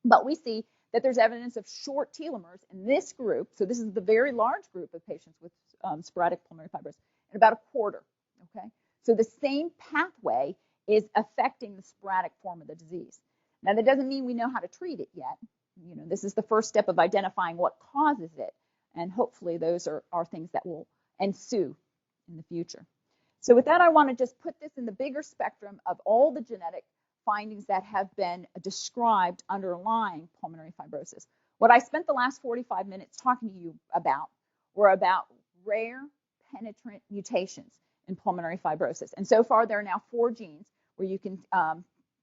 But we see that there's evidence of short telomeres in this group. So this is the very large group of patients with sporadic pulmonary fibrosis, and about a quarter. Okay, so the same pathway is affecting the sporadic form of the disease. Now that doesn't mean we know how to treat it yet. This is the first step of identifying what causes it, and hopefully those are things that will ensue in the future. So with that, I want to just put this in the bigger spectrum of all the genetic findings that have been described underlying pulmonary fibrosis. What I spent the last 45 minutes talking to you about were about rare penetrant mutations in pulmonary fibrosis. And so far, there are now 4 genes where you can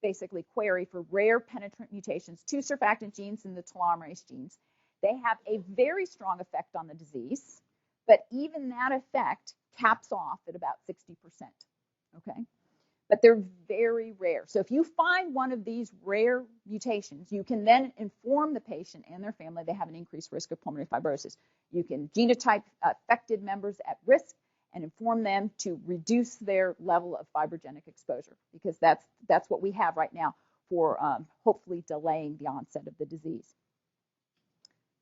basically query for rare penetrant mutations, 2 surfactant genes and the telomerase genes. They have a very strong effect on the disease, but even that effect caps off at about 60%, okay? But they're very rare. So if you find one of these rare mutations, you can then inform the patient and their family they have an increased risk of pulmonary fibrosis. You can genotype affected members at risk and inform them to reduce their level of fibrogenic exposure, because that's what we have right now for hopefully delaying the onset of the disease.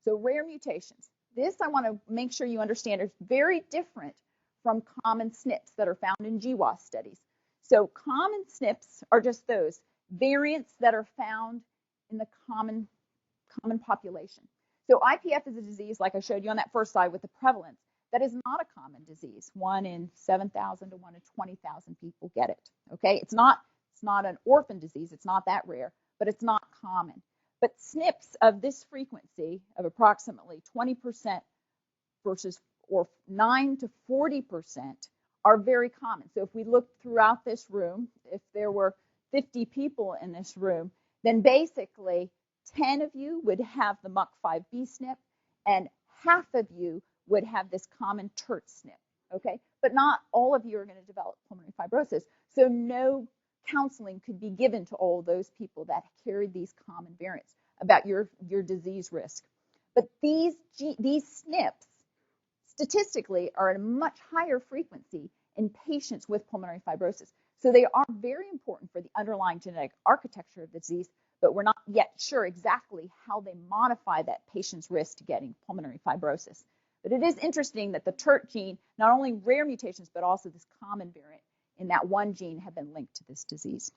So rare mutations. This I want to make sure you understand is very different from common SNPs that are found in GWAS studies. So common SNPs are just those variants that are found in the common population. So IPF is a disease, like I showed you on that first slide, with the prevalence that is not a common disease. 1 in 7,000 to 1 in 20,000 people get it. Okay, it's not an orphan disease. It's not that rare, but it's not common. But SNPs of this frequency of approximately 20% versus or 9 to 40% are very common. So if we look throughout this room, if there were 50 people in this room, then basically 10 of you would have the MUC5B SNP, and half of you would have this common TERT SNP, okay? But not all of you are going to develop pulmonary fibrosis, so no counseling could be given to all those people that carried these common variants about your disease risk. But these SNPs statistically are at a much higher frequency in patients with pulmonary fibrosis. So they are very important for the underlying genetic architecture of the disease, but we're not yet sure exactly how they modify that patient's risk to getting pulmonary fibrosis. But it is interesting that the TERT gene, not only rare mutations, but also this common variant in that one gene have been linked to this disease.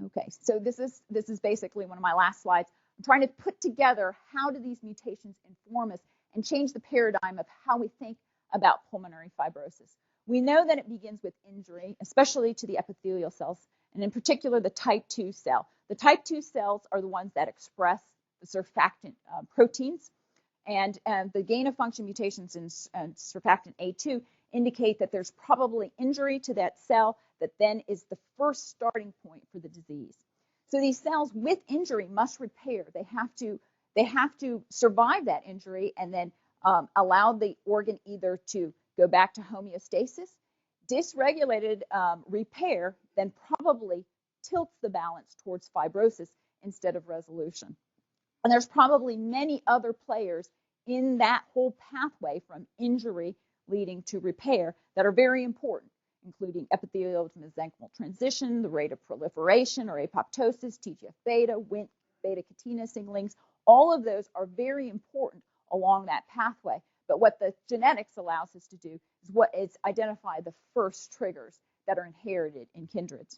Okay, so this is basically one of my last slides. I'm trying to put together how do these mutations inform us and change the paradigm of how we think about pulmonary fibrosis. We know that it begins with injury, especially to the epithelial cells, and in particular the type 2 cell. The type 2 cells are the ones that express the surfactant proteins, and the gain-of-function mutations in surfactant A2 indicate that there's probably injury to that cell that then is the first starting point for the disease. So these cells with injury must repair. They have to survive that injury and then allow the organ either to go back to homeostasis. Dysregulated repair then probably tilts the balance towards fibrosis instead of resolution. And there's probably many other players in that whole pathway from injury leading to repair that are very important, including epithelial to mesenchymal transition, the rate of proliferation or apoptosis, TGF-beta, Wnt, beta-catenin signalings. All of those are very important along that pathway. But what the genetics allows us to do is identify the first triggers that are inherited in kindreds.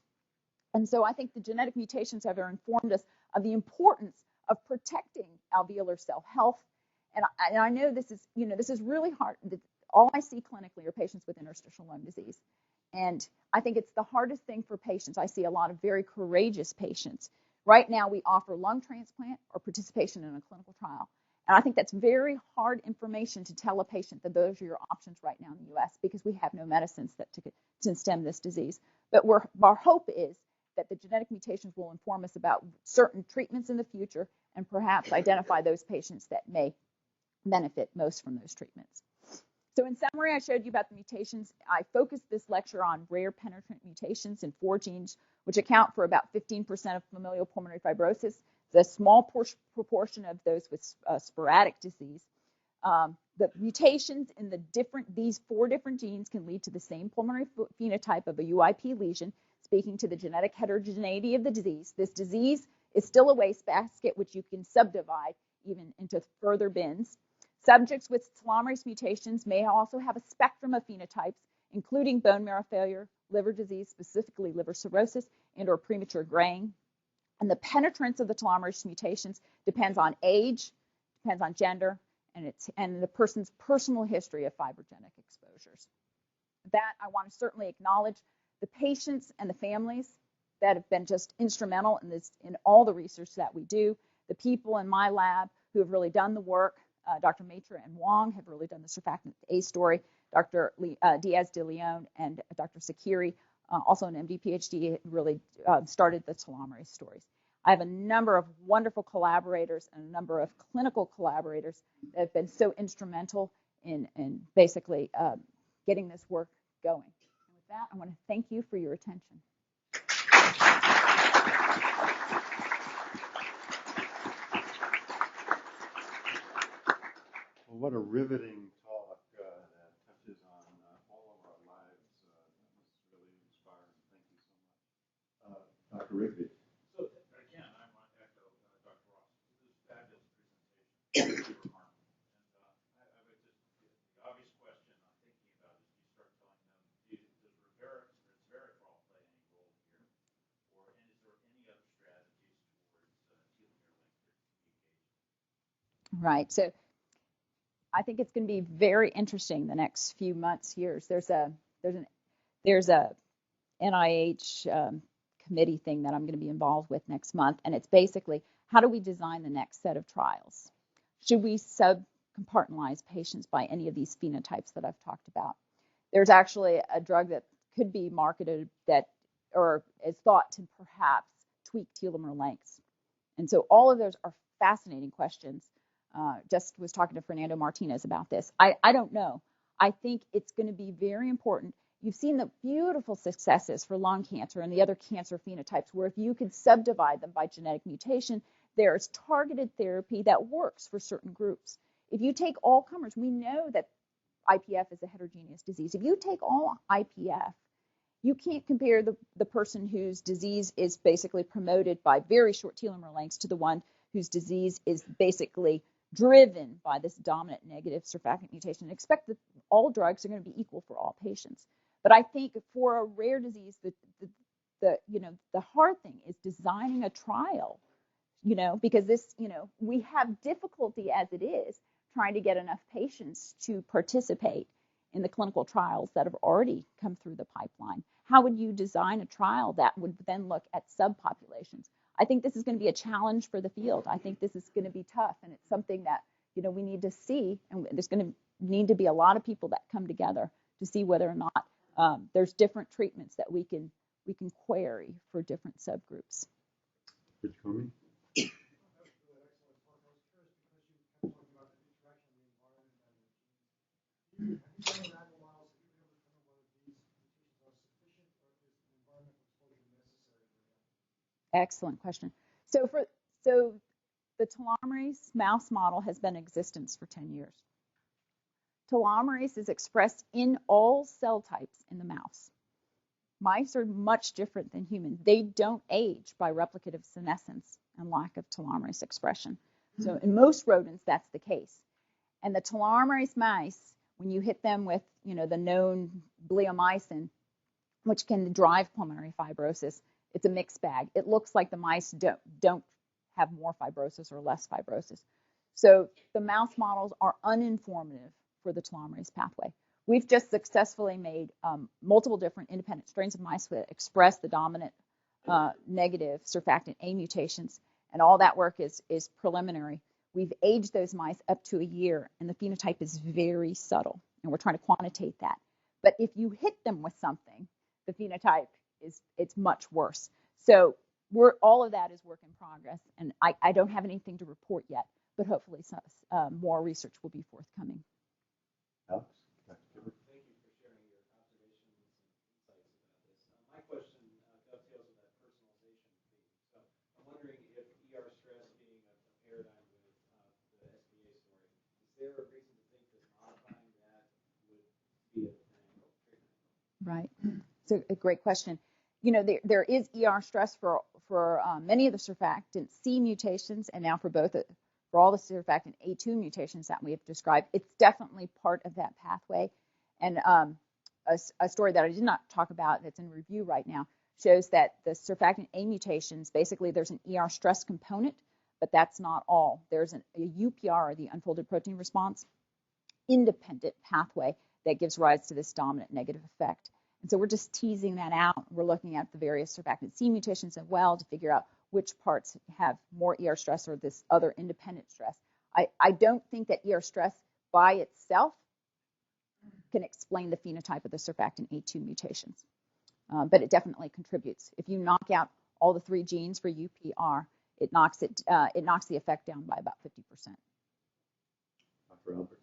And so I think the genetic mutations have informed us of the importance of protecting alveolar cell health. And I know this is really hard. All I see clinically are patients with interstitial lung disease. And I think it's the hardest thing for patients. I see a lot of very courageous patients. Right now, we offer lung transplant or participation in a clinical trial. And I think that's very hard information to tell a patient that those are your options right now in the US because we have no medicines to stem this disease. But our hope is that the genetic mutations will inform us about certain treatments in the future and perhaps identify those patients that may benefit most from those treatments. So in summary, I showed you about the mutations. I focused this lecture on rare penetrant mutations in 4 genes, which account for about 15% of familial pulmonary fibrosis. The small proportion of those with sporadic disease. The mutations in these 4 different genes can lead to the same pulmonary phenotype of a UIP lesion, speaking to the genetic heterogeneity of the disease. This disease is still a wastebasket, which you can subdivide even into further bins. Subjects with telomerase mutations may also have a spectrum of phenotypes, including bone marrow failure, liver disease, specifically liver cirrhosis, and or premature graying. And the penetrance of the telomerase mutations depends on age, depends on gender, and the person's personal history of fibrogenic exposures. With that, I want to certainly acknowledge the patients and the families that have been just instrumental in all the research that we do, the people in my lab who have really done the work. Dr. Maitre and Wong have really done the surfactant A story. Dr. Diaz de Leon and Dr. Sakiri, also an MD PhD, really started the telomerase stories. I have a number of wonderful collaborators and a number of clinical collaborators that have been so instrumental in basically getting this work going. And with that, I want to thank you for your attention. Well, what a riveting talk that touches on all of our lives. This is really inspiring. Thank you so much. Dr. Rigby. So, again, I want to echo Dr. Ross. This is a fabulous presentation. Really remarkable. And I would just, the obvious question I'm thinking about is you start telling them, does resveratrol play any role here? And is there any other strategies towards telomere length engagement? Right. So I think it's going to be very interesting the next few months, years. There's a NIH committee thing that I'm going to be involved with next month, and it's basically how do we design the next set of trials? Should we sub-compartmentalize patients by any of these phenotypes that I've talked about? There's actually a drug that could be marketed that, or is thought to perhaps tweak telomere lengths. And so all of those are fascinating questions. Just was talking to Fernando Martinez about this. I don't know. I think it's going to be very important. You've seen the beautiful successes for lung cancer and the other cancer phenotypes where if you could subdivide them by genetic mutation, there's targeted therapy that works for certain groups. If you take all comers, we know that IPF is a heterogeneous disease. If you take all IPF, you can't compare the person whose disease is basically promoted by very short telomere lengths to the one whose disease is basically driven by this dominant negative surfactant mutation. Expect that all drugs are going to be equal for all patients. But I think for a rare disease, the hard thing is designing a trial, because this, we have difficulty as it is trying to get enough patients to participate in the clinical trials that have already come through the pipeline. How would you design a trial that would then look at subpopulations? I think this is going to be a challenge for the field. I think this is going to be tough, and it's something that, we need to see, and there's going to need to be a lot of people that come together to see whether or not there's different treatments that we can query for different subgroups. Rich Comey? Excellent question. So the telomerase mouse model has been in existence for 10 years. Telomerase is expressed in all cell types in the mouse. Mice are much different than humans. They don't age by replicative senescence and lack of telomerase expression. So in most rodents, that's the case. And the telomerase mice, when you hit them with, the known bleomycin, which can drive pulmonary fibrosis, it's a mixed bag. It looks like the mice don't have more fibrosis or less fibrosis. So the mouse models are uninformative for the telomerase pathway. We've just successfully made multiple different independent strains of mice that express the dominant negative surfactant A mutations, and all that work is preliminary. We've aged those mice up to a year, and the phenotype is very subtle, and we're trying to quantitate that. But if you hit them with something, the phenotype it's much worse. So all of that is work in progress, and I don't have anything to report yet, but hopefully more research will be forthcoming. Alex? Thank you for sharing your observations and insights about this. My question dovetails with that personalization theme. So I'm wondering if ER stress being a paradigm with the SPA story, is there a reason to think that modifying that would be a treatment? Right. So a great question. There is ER stress for many of the surfactant C mutations, and now for all the surfactant A2 mutations that we have described. It's definitely part of that pathway. And a story that I did not talk about that's in review right now shows that the surfactant A mutations, basically there's an ER stress component, but that's not all. There's a UPR, or the unfolded protein response, independent pathway that gives rise to this dominant negative effect. And so we're just teasing that out. We're looking at the various surfactant C mutations as well to figure out which parts have more ER stress or this other independent stress. I don't think that ER stress by itself can explain the phenotype of the surfactant A2 mutations, but it definitely contributes. If you knock out all the 3 genes for UPR, it knocks the effect down by about 50%. Dr. Albert?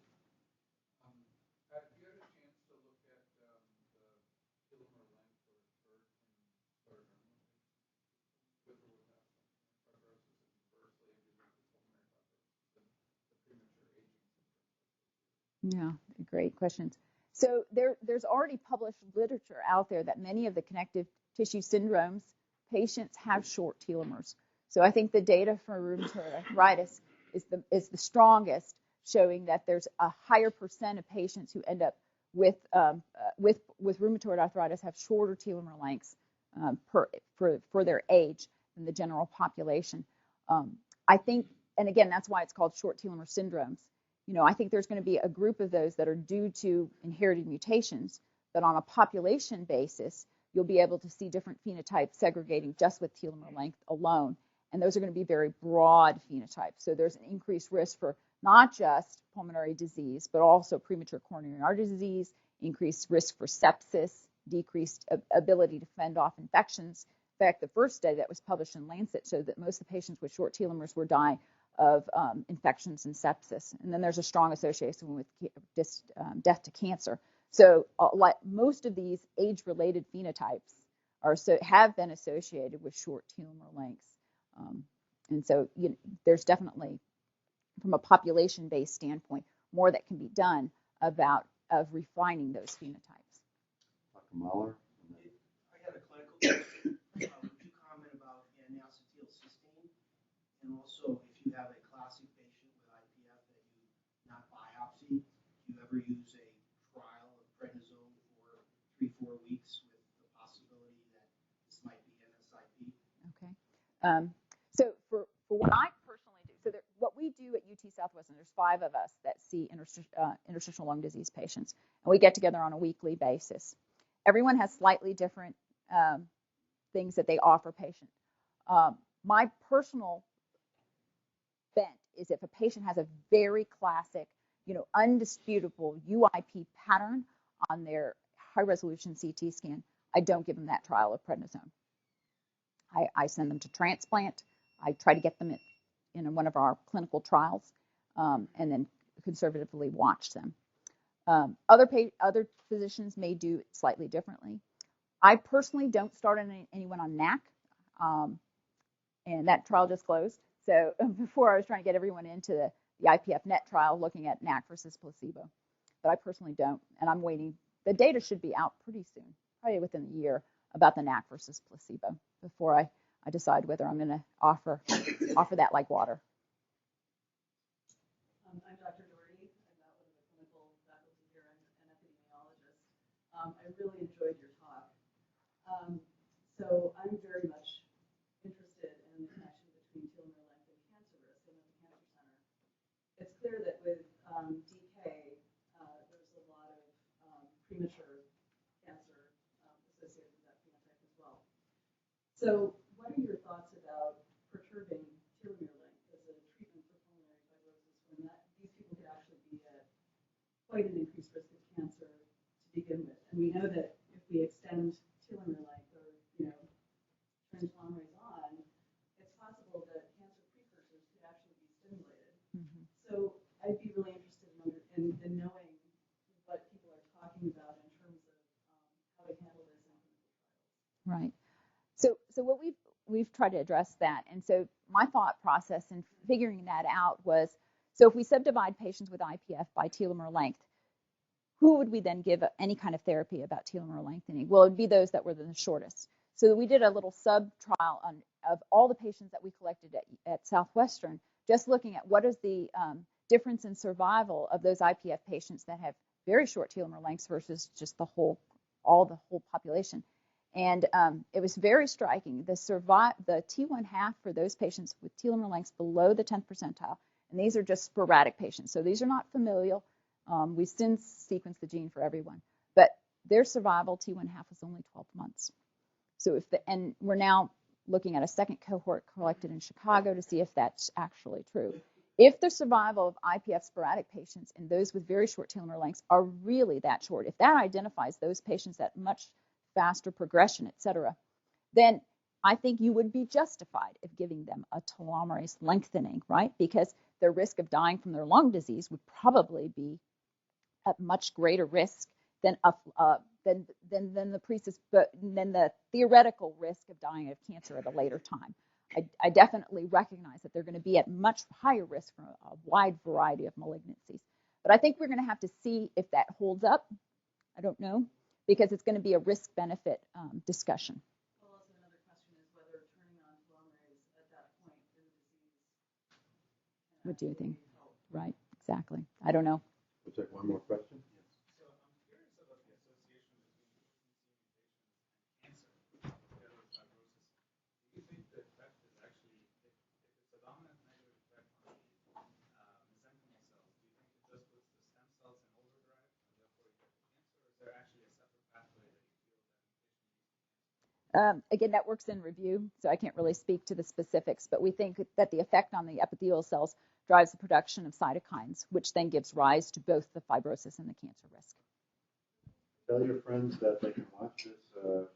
Yeah, great questions. So there's already published literature out there that many of the connective tissue syndromes patients have short telomeres. So I think the data for rheumatoid arthritis is the strongest, showing that there's a higher percent of patients who end up with rheumatoid arthritis have shorter telomere lengths for their age than the general population. I think, and again, that's why it's called short telomere syndromes. I think there's going to be a group of those that are due to inherited mutations, but on a population basis, you'll be able to see different phenotypes segregating just with telomere length alone. And those are going to be very broad phenotypes. So there's an increased risk for not just pulmonary disease, but also premature coronary artery disease, increased risk for sepsis, decreased ability to fend off infections. In fact, the first study that was published in Lancet showed that most of the patients with short telomeres were dying of infections and sepsis. And then there's a strong association with death to cancer. So like most of these age-related phenotypes have been associated with short telomere lengths. And so there's definitely, from a population-based standpoint, more that can be done of refining those phenotypes. Dr. Mahler? I had a clinical question. Would you comment about N-acetylcysteine, and also if you have a classic patient with IPF that you not biopsy, do you ever use a trial of prednisone for 3-4 weeks with the possibility that this might be NSIP? Okay. So for what I personally do, so what we do at UT Southwestern, there's 5 of us that see interstitial lung disease patients, and we get together on a weekly basis. Everyone has slightly different things that they offer patients. My personal bent is if a patient has a very classic, undisputable UIP pattern on their high-resolution CT scan, I don't give them that trial of prednisone. I send them to transplant. I try to get them in one of our clinical trials, and then conservatively watch them. Other physicians may do it slightly differently. I personally don't start anyone on NAC, and that trial just closed. So before I was trying to get everyone into the IPF NET trial looking at NAC versus placebo, but I personally don't, and I'm waiting. The data should be out pretty soon, probably within a year, about the NAC versus placebo before I decide whether I'm going to offer that like water. I'm Dr. Doherty. I'm not one of the clinical faculty here. I'm an epidemiologist. I really enjoyed your talk. So I'm very much interested in the connection between telomere length and cancer risk. I'm at the Cancer Center. It's clear that with DK, there's a lot of premature cancer associated with that phenotype as well. So what are your thoughts about perturbing telomere length as a treatment for pulmonary fibrosis when these people could actually be at quite an increased risk of cancer to begin with? And we know that if we extend telomere length or, turn telomerase on, it's possible that cancer precursors could actually be stimulated. Mm-hmm. So I'd be really interested in knowing what people are talking about in terms of how to handle this in clinical trials. Right. So what we've tried to address that, and so my thought process in figuring that out was, so if we subdivide patients with IPF by telomere length, who would we then give any kind of therapy about telomere lengthening? Well, it would be those that were the shortest. So we did a little sub-trial of all the patients that we collected at Southwestern, just looking at what is the difference in survival of those IPF patients that have very short telomere lengths versus just the whole population. And it was very striking. The T1/2 for those patients with telomere lengths below the 10th percentile, and these are just sporadic patients, so these are not familial. We've since sequenced the gene for everyone, but their survival T1/2 was only 12 months. So and we're now looking at a second cohort collected in Chicago to see if that's actually true. If the survival of IPF sporadic patients and those with very short telomere lengths are really that short, if that identifies those patients at much faster progression, et cetera, then I think you would be justified of giving them a telomerase lengthening, right? Because their risk of dying from their lung disease would probably be at much greater risk than the theoretical risk of dying of cancer at a later time. I definitely recognize that they're going to be at much higher risk from a wide variety of malignancies. But I think we're going to have to see if that holds up. I don't know, because it's going to be a risk-benefit discussion. Well, also another question is whether turning on telomerase at that point in the disease. What do you think? Right, exactly. I don't know. We'll take one more question. So I'm curious about the association between cancer and fibrosis. Do you think the effect is actually, if it's a dominant negative effect on the mesenchymal cells, do you think Again, that works in review, so I can't really speak to the specifics, but we think that the effect on the epithelial cells drives the production of cytokines, which then gives rise to both the fibrosis and the cancer risk. Tell your friends that they can watch this